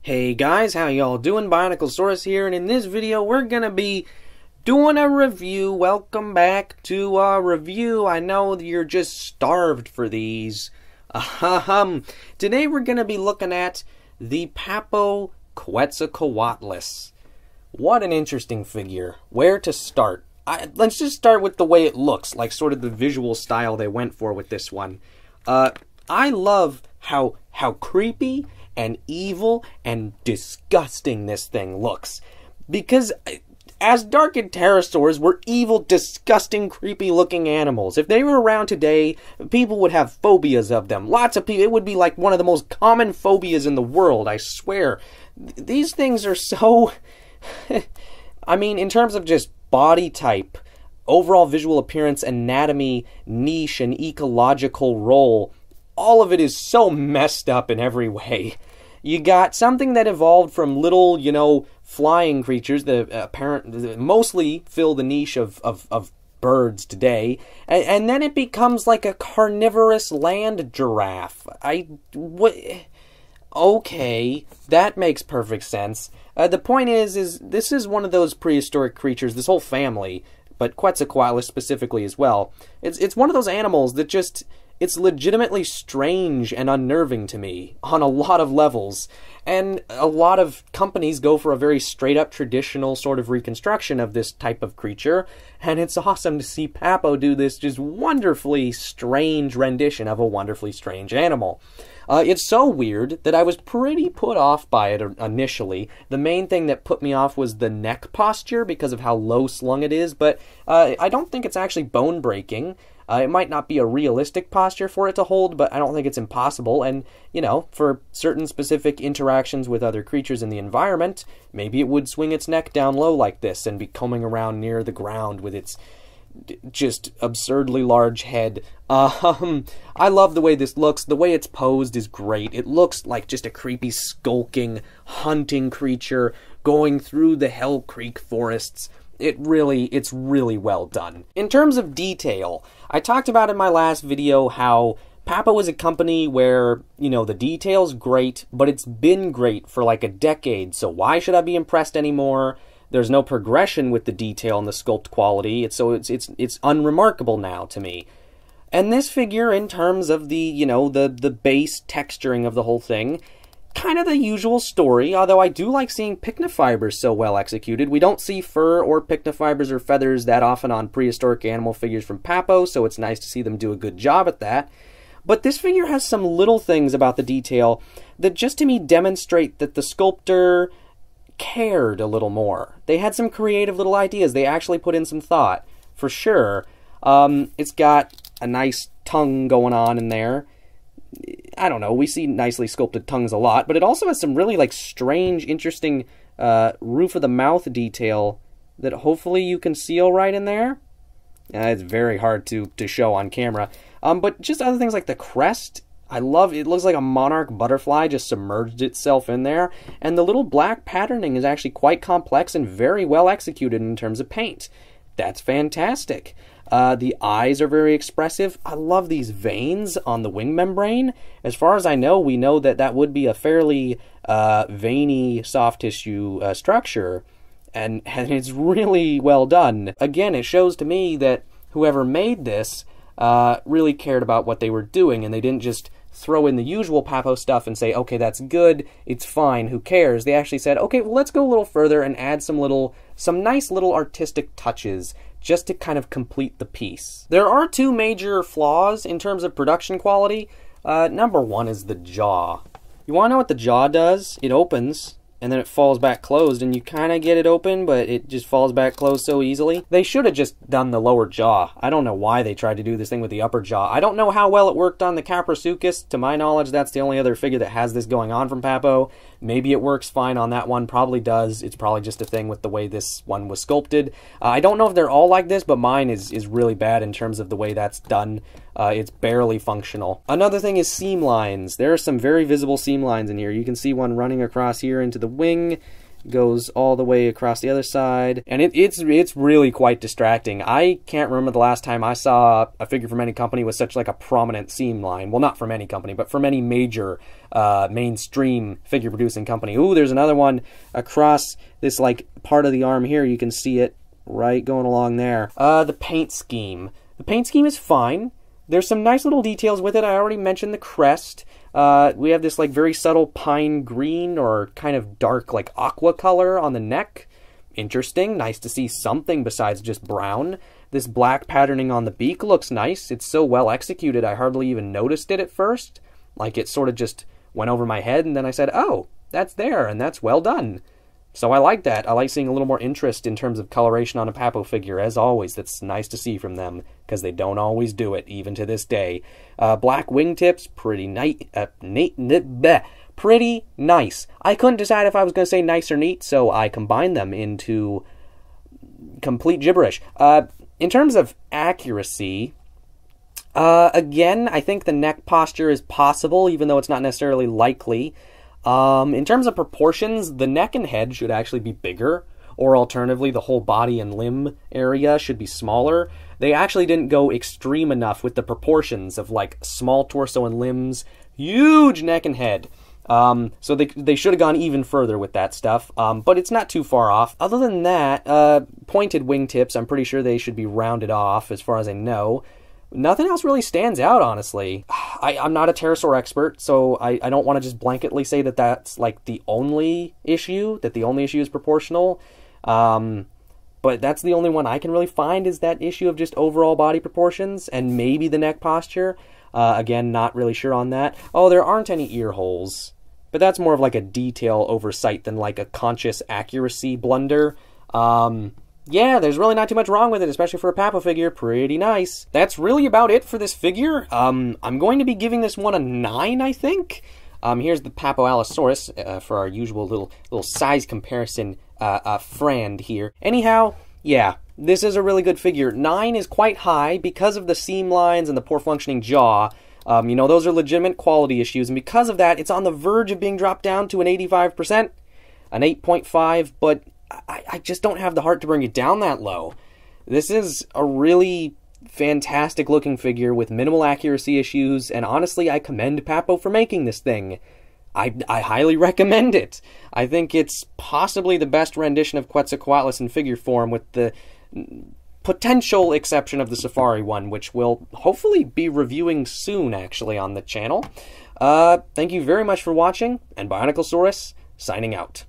Hey guys, how y'all doing? Bioniclesaurus here, and in this video we're gonna be doing a review. Welcome back to a review. I know you're just starved for these. Today we're gonna be looking at the Papo Quetzalcoatlus. What an interesting figure. Where to start? Let's just start with the way it looks, like sort of the visual style they went for with this one. I love how creepy and evil and disgusting this thing looks. Because as dark and pterosaurs were evil, disgusting, creepy-looking animals. If they were around today, people would have phobias of them. Lots of people. It would be like one of the most common phobias in the world, I swear. These things are so... I mean, in terms of just body type, overall visual appearance, anatomy, niche, and ecological role, all of it is so messed up in every way. You got something that evolved from little, flying creatures that mostly fill the niche of birds today, and then it becomes like a carnivorous land giraffe. Okay, that makes perfect sense. The point is this is one of those prehistoric creatures, this whole family, but Quetzalcoatlus specifically as well. It's one of those animals that just... It's legitimately strange and unnerving to me on a lot of levels, and a lot of companies go for a very straight-up traditional sort of reconstruction of this type of creature, and it's awesome to see Papo do this just wonderfully strange rendition of a wonderfully strange animal. It's so weird that I was pretty put off by it initially. The main thing that put me off was the neck posture because of how low-slung it is, but I don't think it's actually bone-breaking. It might not be a realistic posture for it to hold, but I don't think it's impossible. And, for certain specific interactions with other creatures in the environment, maybe it would swing its neck down low like this and be combing around near the ground with its just absurdly large head. I love the way this looks. The way it's posed is great. It looks like just a creepy, skulking, hunting creature going through the Hell Creek forests. It's really well done. In terms of detail, I talked about in my last video how Papo is a company where, the detail's great, but it's been great for like a decade, so why should I be impressed anymore? There's no progression with the detail and the sculpt quality, it's unremarkable now to me. And this figure, in terms of the base texturing of the whole thing, kind of the usual story, although I do like seeing pycnofibers so well executed. We don't see fur or pycnofibers or feathers that often on prehistoric animal figures from Papo, so it's nice to see them do a good job at that. But this figure has some little things about the detail that just to me demonstrate that the sculptor cared a little more. They had some creative little ideas. They actually put in some thought, for sure. It's got a nice tongue going on in there. I don't know, we see nicely sculpted tongues a lot, but it also has some really, strange, interesting roof of the mouth detail that hopefully you can see all right in there. It's very hard to show on camera. But just other things like the crest, I love it. It looks like a monarch butterfly just submerged itself in there, and the little black patterning is actually quite complex and very well executed in terms of paint. That's fantastic. The eyes are very expressive. I love these veins on the wing membrane. As far as I know, we know that would be a fairly veiny soft tissue structure, and it's really well done. Again, it shows to me that whoever made this really cared about what they were doing, and they didn't just throw in the usual Papo stuff and say, okay, that's good, it's fine, who cares? They actually said, okay, well, let's go a little further and add some nice little artistic touches just to kind of complete the piece. There are two major flaws in terms of production quality. Number one is the jaw. You want to know what the jaw does? It opens, and then it falls back closed, and you kind of get it open, but it just falls back closed so easily. They should have just done the lower jaw. I don't know why they tried to do this thing with the upper jaw. I don't know how well it worked on the Caprosuchus. To my knowledge, that's the only other figure that has this going on from Papo. Maybe it works fine on that one, probably does. It's probably just a thing with the way this one was sculpted. I don't know if they're all like this, but mine is really bad in terms of the way that's done. It's barely functional. Another thing is seam lines. There are some very visible seam lines in here. You can see one running across here into the wing, goes all the way across the other side, and it's really quite distracting. I can't remember the last time I saw a figure from any company with such like a prominent seam line. Well, not from any company, but from any major mainstream figure producing company. Ooh, there's another one across this like part of the arm here. You can see it right going along there. The paint scheme. The paint scheme is fine. There's some nice little details with it. I already mentioned the crest. We have this like very subtle pine green or kind of dark like aqua color on the neck. Interesting. Nice to see something besides just brown. This black patterning on the beak looks nice. It's so well executed I hardly even noticed it at first. Like it sort of just went over my head and then I said, oh, that's there and that's well done. So I like that. I like seeing a little more interest in terms of coloration on a Papo figure. As always, that's nice to see from them, because they don't always do it, even to this day. Black wingtips, pretty nice. I couldn't decide if I was going to say nice or neat, so I combined them into complete gibberish. In terms of accuracy, again, I think the neck posture is possible, even though it's not necessarily likely. In terms of proportions, the neck and head should actually be bigger, or alternatively, the whole body and limb area should be smaller. They actually didn't go extreme enough with the proportions of, like, small torso and limbs, huge neck and head. So they should have gone even further with that stuff, but it's not too far off. Other than that, pointed wingtips, I'm pretty sure they should be rounded off, as far as I know. Nothing else really stands out, honestly. I'm not a pterosaur expert, so I don't want to just blanketly say that that's, like, the only issue, that the only issue is proportional. But that's the only one I can really find, is that issue of just overall body proportions, and maybe the neck posture. Again, not really sure on that. Oh, there aren't any ear holes, but that's more of, like, a detail oversight than, like, a conscious accuracy blunder. Yeah, there's really not too much wrong with it, especially for a Papo figure. Pretty nice. That's really about it for this figure. I'm going to be giving this one a 9, I think. Here's the Papo Allosaurus for our usual little size comparison friend here. Anyhow, yeah, this is a really good figure. 9 is quite high because of the seam lines and the poor functioning jaw. You know, those are legitimate quality issues, and because of that, it's on the verge of being dropped down to an 85%, an 8.5, but I just don't have the heart to bring it down that low. This is a really fantastic looking figure with minimal accuracy issues, and honestly, I commend Papo for making this thing. I highly recommend it. I think it's possibly the best rendition of Quetzalcoatlus in figure form, with the potential exception of the Safari one, which we'll hopefully be reviewing soon, actually, on the channel. Thank you very much for watching, and Bioniclesaurus, signing out.